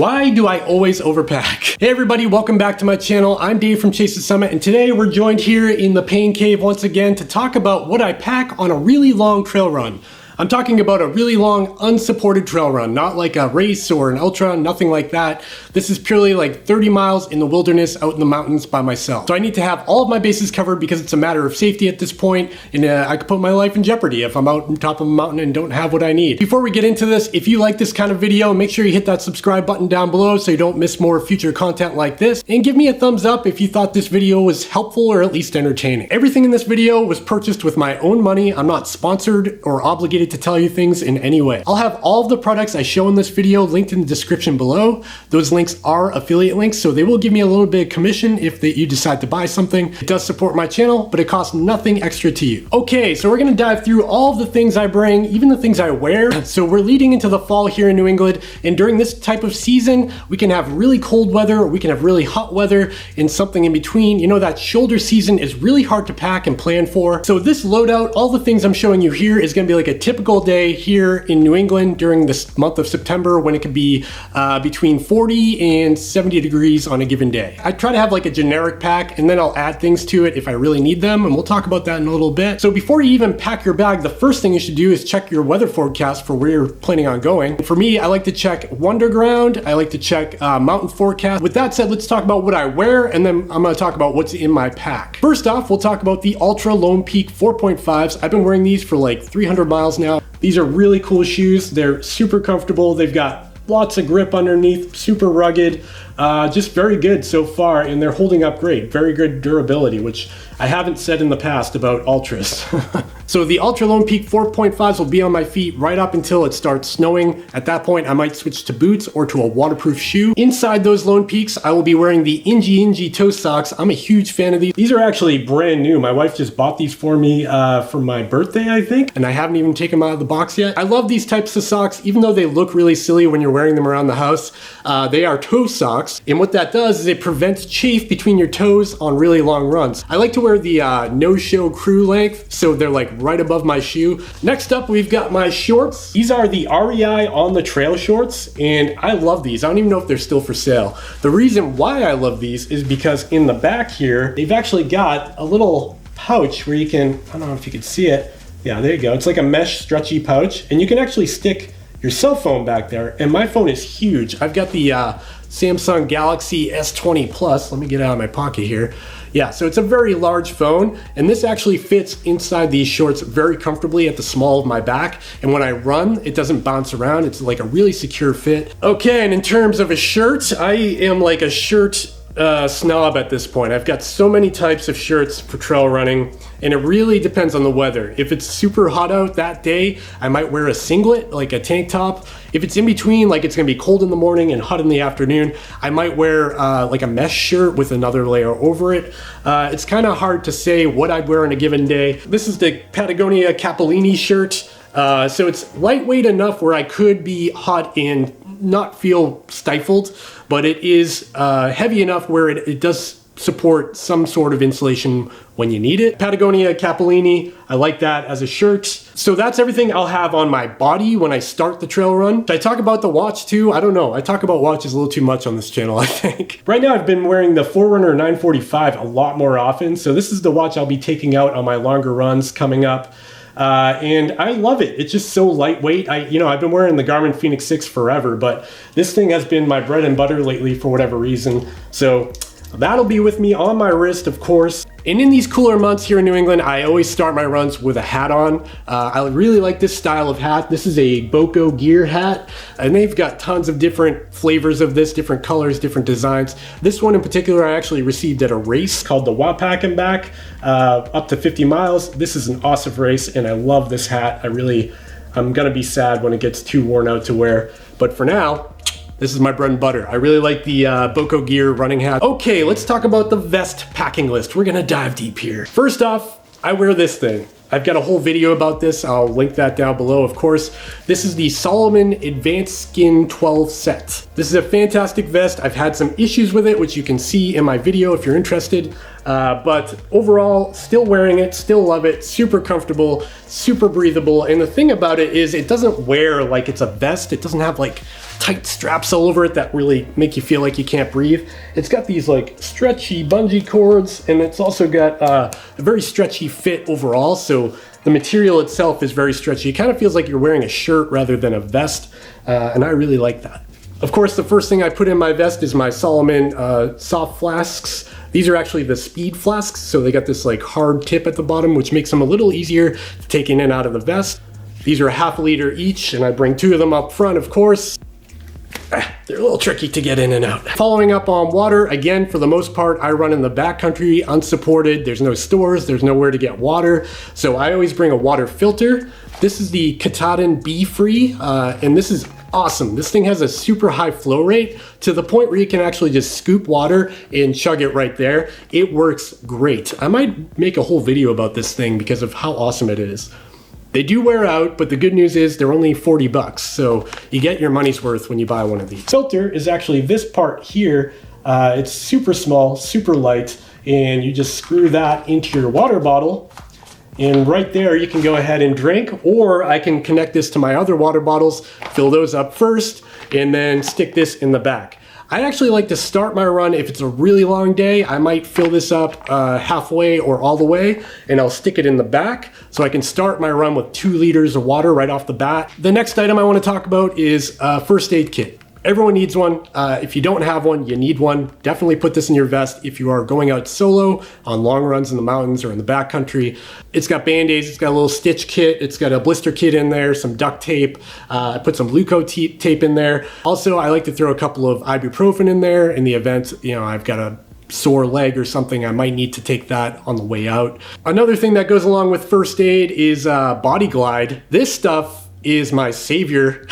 Why do I always overpack? Hey everybody, welcome back to my channel. I'm Dave from Chase the Summit, and today we're joined here in the Pain Cave once again to talk about what I pack on a really long trail run. I'm talking about a really long, unsupported trail run, not like a race or an ultra, nothing like that. This is purely like 30 miles in the wilderness out in the mountains by myself. So I need to have all of my bases covered because it's a matter of safety at this point, and I could put my life in jeopardy if I'm out on top of a mountain and don't have what I need. Before we get into this, if you like this kind of video, make sure you hit that subscribe button down below so you don't miss more future content like this, and give me a thumbs up if you thought this video was helpful or at least entertaining. Everything in this video was purchased with my own money. I'm not sponsored or obligated to tell you things in any way. I'll have all of the products I show in this video linked in the description below. Those links are affiliate links, so they will give me a little bit of commission if you decide to buy something. It does support my channel, but it costs nothing extra to you. Okay, so we're gonna dive through all of the things I bring, even the things I wear. So we're leading into the fall here in New England, and during this type of season, we can have really cold weather, or we can have really hot weather, and something in between. You know, that shoulder season is really hard to pack and plan for. So this loadout, all the things I'm showing you here, is gonna be like a typical day here in New England during this month of September, when it can be between 40 and 70 degrees on a given day. I try to have like a generic pack, and then I'll add things to it if I really need them, and we'll talk about that in a little bit. So before you even pack your bag, the first thing you should do is check your weather forecast for where you're planning on going. For me, I like to check Wonderground, I like to check mountain forecast. With that said, let's talk about what I wear, and then I'm gonna talk about what's in my pack. First off, we'll talk about the Altra Lone Peak 4.5s. I've been wearing these for like 300 miles now. These are really cool shoes. They're super comfortable. They've got lots of grip underneath, super rugged, just very good so far, and they're holding up great. Very good durability, which I haven't said in the past about Ultras. So the Altra Lone Peak 4.5s will be on my feet right up until it starts snowing. At that point, I might switch to boots or to a waterproof shoe. Inside those Lone Peaks, I will be wearing the Injinji Toe Socks. I'm a huge fan of these. These are actually brand new. My wife just bought these for me for my birthday, I think, and I haven't even taken them out of the box yet. I love these types of socks, even though they look really silly when you're wearing them around the house. They are toe socks, and what that does is it prevents chafe between your toes on really long runs. I like to wear the no-show crew length, so they're like right above my shoe. Next up, we've got my shorts. These are the REI On the Trail shorts, and I love these. I don't even know if they're still for sale. The reason why I love these is because in the back here, they've actually got a little pouch where you can, I don't know if you can see it. Yeah, there you go. It's like a mesh stretchy pouch, and you can actually stick your cell phone back there, and my phone is huge. I've got the Samsung Galaxy S20 Plus. Let me get it out of my pocket here. Yeah, so it's a very large phone, and this actually fits inside these shorts very comfortably at the small of my back, and when I run, it doesn't bounce around. It's like a really secure fit. Okay, and in terms of a shirt, I am like a shirt snob at this point. I've got so many types of shirts for trail running, and it really depends on the weather. If it's super hot out that day, I might wear a singlet, like a tank top. If it's in between, like it's gonna be cold in the morning and hot in the afternoon, I might wear like a mesh shirt with another layer over it. It's kind of hard to say what I'd wear on a given day. This is the Patagonia Capellini shirt. So it's lightweight enough where I could be hot and not feel stifled, but it is heavy enough where it does support some sort of insulation when you need it. Patagonia Capellini, I like that as a shirt. So that's everything I'll have on my body when I start the trail run. Should I talk about the watch too? I don't know. I talk about watches a little too much on this channel, I think. Right now I've been wearing the Forerunner 945 a lot more often. So this is the watch I'll be taking out on my longer runs coming up. And I love it. It's just so lightweight. I've been wearing the Garmin Fenix 6 forever, but this thing has been my bread and butter lately for whatever reason. So that'll be with me on my wrist, of course. And in these cooler months here in New England, I always start my runs with a hat on. I really like this style of hat. This is a Boco gear hat, and they've got tons of different flavors of this, different colors, different designs. This one in particular, I actually received at a race called the Wapak and Back, up to 50 miles. This is an awesome race, and I love this hat. I'm gonna be sad when it gets too worn out to wear, but for now, this is my bread and butter. I really like the Boco gear running hat. Okay, let's talk about the vest packing list. We're gonna dive deep here. First off, I wear this thing. I've got a whole video about this. I'll link that down below, of course. This is the Salomon ADV Skin 12 set. This is a fantastic vest. I've had some issues with it, which you can see in my video if you're interested. But overall, still wearing it, still love it, super comfortable, super breathable. And the thing about it is it doesn't wear like it's a vest. It doesn't have like tight straps all over it that really make you feel like you can't breathe. It's got these like stretchy bungee cords, and it's also got a very stretchy fit overall. So the material itself is very stretchy. It kind of feels like you're wearing a shirt rather than a vest. And I really like that. Of course, the first thing I put in my vest is my Salomon soft flasks. These are actually the speed flasks, so they got this like hard tip at the bottom, which makes them a little easier to take in and out of the vest. These are ½ liter each, and I bring 2 of them up front, of course. They're a little tricky to get in and out. Following up on water, again, for the most part, I run in the backcountry, unsupported. There's no stores, there's nowhere to get water. So I always bring a water filter. This is the Katadyn Befree, and this is awesome. This thing has a super high flow rate to the point where you can actually just scoop water and chug it right there. It works great. I might make a whole video about this thing because of how awesome it is. They do wear out, but the good news is they're only 40 bucks. So you get your money's worth when you buy one of these. Filter is actually this part here. It's super small, super light, and you just screw that into your water bottle. And right there, you can go ahead and drink, or I can connect this to my other water bottles, fill those up first, and then stick this in the back. I actually like to start my run if it's a really long day. I might fill this up halfway or all the way, and I'll stick it in the back so I can start my run with 2 liters of water right off the bat. The next item I want to talk about is a first aid kit. Everyone needs one. If you don't have one, you need one. Definitely put this in your vest if you are going out solo on long runs in the mountains or in the backcountry. It's got band-aids, it's got a little stitch kit, it's got a blister kit in there, some duct tape. I put some Luco tape in there. Also, I like to throw a couple of ibuprofen in there in the event, I've got a sore leg or something. I might need to take that on the way out. Another thing that goes along with first aid is Body Glide. This stuff is my savior.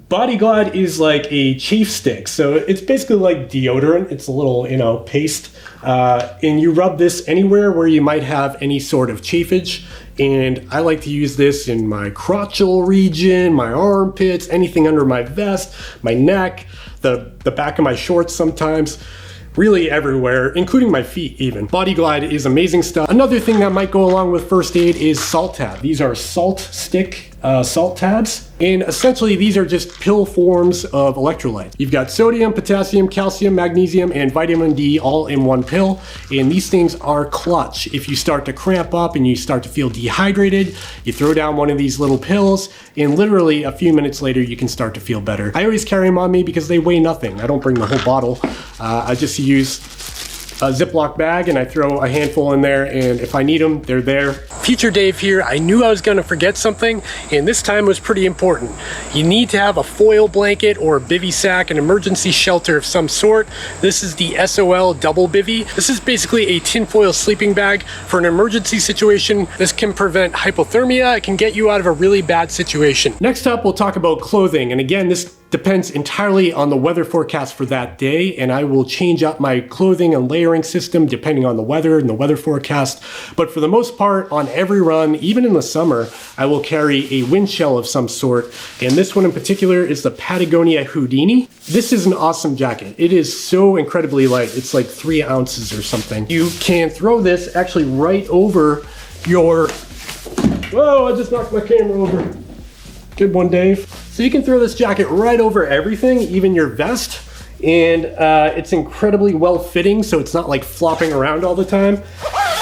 Body Glide is like a chafe stick. So it's basically like deodorant. It's a little, paste. And you rub this anywhere where you might have any sort of chafage. And I like to use this in my crotchal region, my armpits, anything under my vest, my neck, the back of my shorts sometimes. Really everywhere, including my feet even. Body Glide is amazing stuff. Another thing that might go along with first aid is salt tab. These are salt stick salt tabs. And essentially these are just pill forms of electrolytes. You've got sodium, potassium, calcium, magnesium, and vitamin D all in one pill. And these things are clutch. If you start to cramp up and you start to feel dehydrated, you throw down one of these little pills, and literally a few minutes later you can start to feel better. I always carry them on me because they weigh nothing. I don't bring the whole bottle. I just use a Ziploc bag and I throw a handful in there, and if I need them, they're there. Future Dave here. I knew I was gonna forget something, and this time was pretty important. You need to have a foil blanket or a bivy sack, an emergency shelter of some sort. This is the SOL double bivy. This is basically a tinfoil sleeping bag for an emergency situation. This can prevent hypothermia. It can get you out of a really bad situation. Next up, we'll talk about clothing. And again, this depends entirely on the weather forecast for that day, and I will change up my clothing and layering system depending on the weather and the weather forecast. But for the most part, on every run, even in the summer, I will carry a wind shell of some sort, and this one in particular is the Patagonia Houdini. This is an awesome jacket. It is so incredibly light. It's like 3 ounces or something. You can throw this actually right over your... Whoa, I just knocked my camera over. Good one, Dave. So you can throw this jacket right over everything, even your vest, and it's incredibly well fitting, so it's not like flopping around all the time.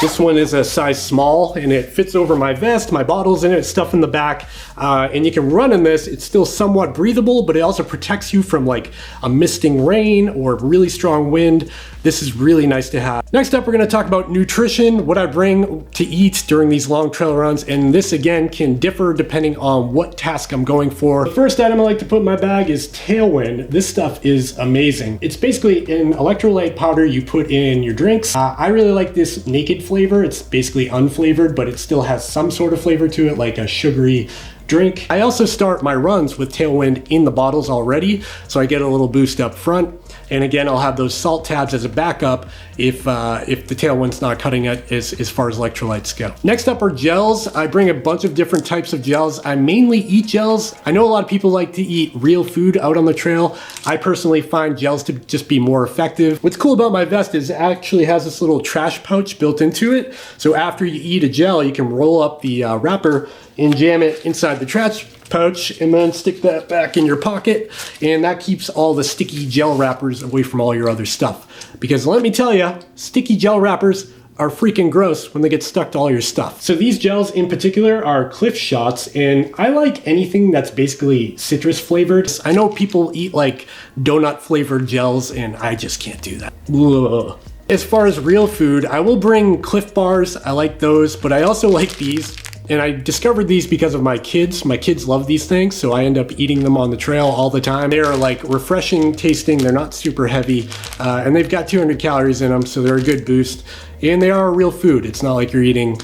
This one is a size small, and it fits over my vest, my bottles in it, stuff in the back, and you can run in this. It's still somewhat breathable, but it also protects you from like a misting rain or really strong wind. This is really nice to have. Next up, we're gonna talk about nutrition, what I bring to eat during these long trail runs, and this again can differ depending on what task I'm going for. The first item I like to put in my bag is Tailwind. This stuff is amazing. It's basically an electrolyte powder you put in your drinks. I really like this naked flavor. It's basically unflavored, but it still has some sort of flavor to it, like a sugary drink. I also start my runs with Tailwind in the bottles already, so I get a little boost up front. And again, I'll have those salt tabs as a backup if the Tailwind's not cutting it as far as electrolytes go. Next up are gels. I bring a bunch of different types of gels. I mainly eat gels. I know a lot of people like to eat real food out on the trail. I personally find gels to just be more effective. What's cool about my vest is it actually has this little trash pouch built into it. So after you eat a gel, you can roll up the wrapper and jam it inside the trash pouch and then stick that back in your pocket, and that keeps all the sticky gel wrappers away from all your other stuff. Because let me tell you, sticky gel wrappers are freaking gross when they get stuck to all your stuff. So these gels in particular are Cliff Shots, and I like anything that's basically citrus flavored. I know people eat like donut flavored gels, and I just can't do that. Ugh. As far as real food, I will bring Cliff Bars. I like those, but I also like these. And I discovered these because of my kids. My kids love these things, so I end up eating them on the trail all the time. They are like refreshing tasting, they're not super heavy, and they've got 200 calories in them, so they're a good boost. And they are real food. It's not like you're eating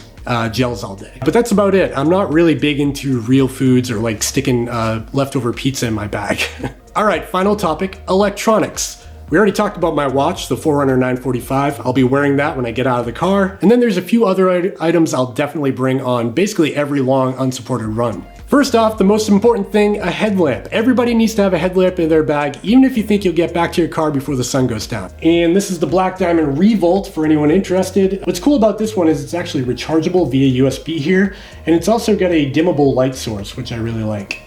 gels all day. But that's about it. I'm not really big into real foods or like sticking leftover pizza in my bag. All right, final topic, electronics. We already talked about my watch, the Forerunner 945. I'll be wearing that when I get out of the car. And then there's a few other items I'll definitely bring on basically every long unsupported run. First off, the most important thing, a headlamp. Everybody needs to have a headlamp in their bag, even if you think you'll get back to your car before the sun goes down. And this is the Black Diamond Revolt for anyone interested. What's cool about this one is it's actually rechargeable via USB here, and it's also got a dimmable light source, which I really like.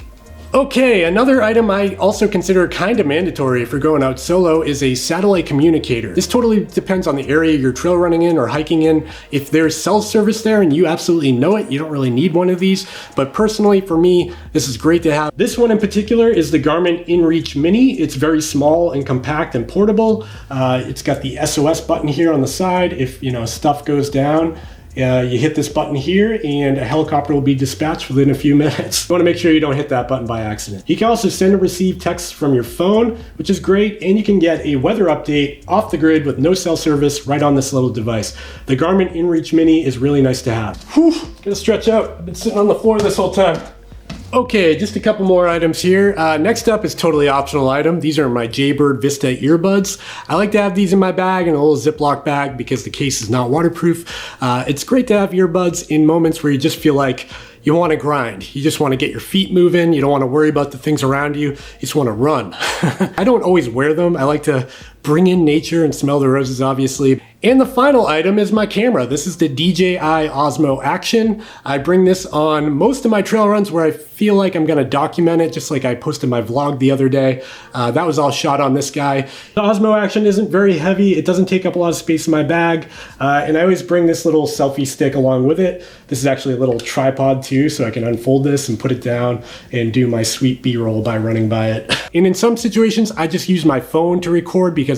Okay, another item I also consider kind of mandatory if you're going out solo is a satellite communicator. This totally depends on the area you're trail running in or hiking in. If there's cell service there and you absolutely know it, you don't really need one of these. But personally, for me, this is great to have. This one in particular is the Garmin InReach Mini. It's very small and compact and portable. It's got the SOS button here on the side. If stuff goes down, you hit this button here and a helicopter will be dispatched within a few minutes. You want to make sure you don't hit that button by accident. You can also send and receive texts from your phone, which is great, and you can get a weather update off the grid with no cell service right on this little device. The Garmin InReach Mini is really nice to have. Whew, gotta stretch out. I've been sitting on the floor this whole time. Okay, just a couple more items here. Next up is totally optional item. These are my Jaybird Vista earbuds. I like to have these in my bag in a little Ziploc bag because the case is not waterproof. It's great to have earbuds in moments where you just feel like you want to grind. You just want to get your feet moving. You don't want to worry about the things around you. You just want to run. I don't always wear them. I like to bring in nature and smell the roses, obviously. And the final item is my camera. This is the DJI Osmo Action. I bring this on most of my trail runs where I feel like I'm gonna document it, just like I posted my vlog the other day. That was all shot on this guy. The Osmo Action isn't very heavy. It doesn't take up a lot of space in my bag. And I always bring this little selfie stick along with it. This is actually a little tripod too, so I can unfold this and put it down and do my sweet B-roll by running by it. And in some situations, I just use my phone to record because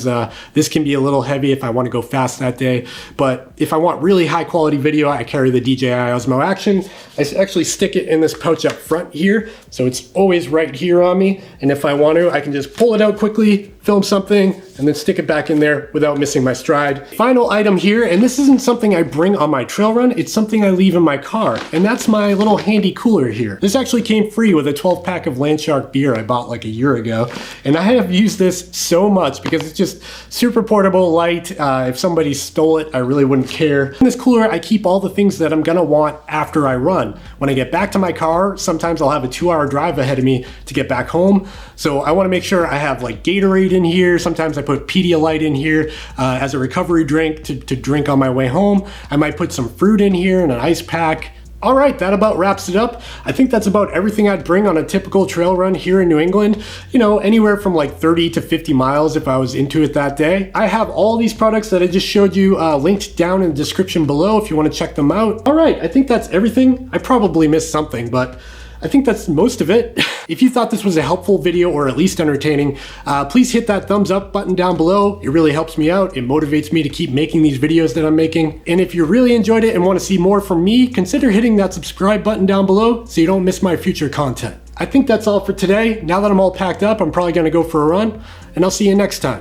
this can be a little heavy if I want to go fast that day. But if I want really high quality video, I carry the DJI Osmo Action. I actually stick it in this pouch up front here, so it's always right here on me. And if I want to, I can just pull it out quickly, film something, and then stick it back in there without missing my stride. Final item here, and this isn't something I bring on my trail run, it's something I leave in my car, and that's my little handy cooler here. This actually came free with a 12 pack of Landshark beer I bought like a year ago, and I have used this so much because it's just super portable, light. If somebody stole it, I really wouldn't care. In this cooler, I keep all the things that I'm gonna want after I run. When I get back to my car, sometimes I'll have a 2-hour drive ahead of me to get back home, so I wanna make sure I have like Gatorade in here. Sometimes I put Pedialyte in here as a recovery drink to drink on my way home. I might put some fruit in here and an ice pack. All right, that about wraps it up. I think that's about everything I'd bring on a typical trail run here in New England. You know, anywhere from like 30 to 50 miles if I was into it that day. I have all these products that I just showed you linked down in the description below if you want to check them out. All right, I think that's everything. I probably missed something, but I think that's most of it. If you thought this was a helpful video or at least entertaining, please hit that thumbs up button down below. It really helps me out. It motivates me to keep making these videos that I'm making. And if you really enjoyed it and want to see more from me, consider hitting that subscribe button down below so you don't miss my future content. I think that's all for today. Now that I'm all packed up, I'm probably gonna go for a run, and I'll see you next time.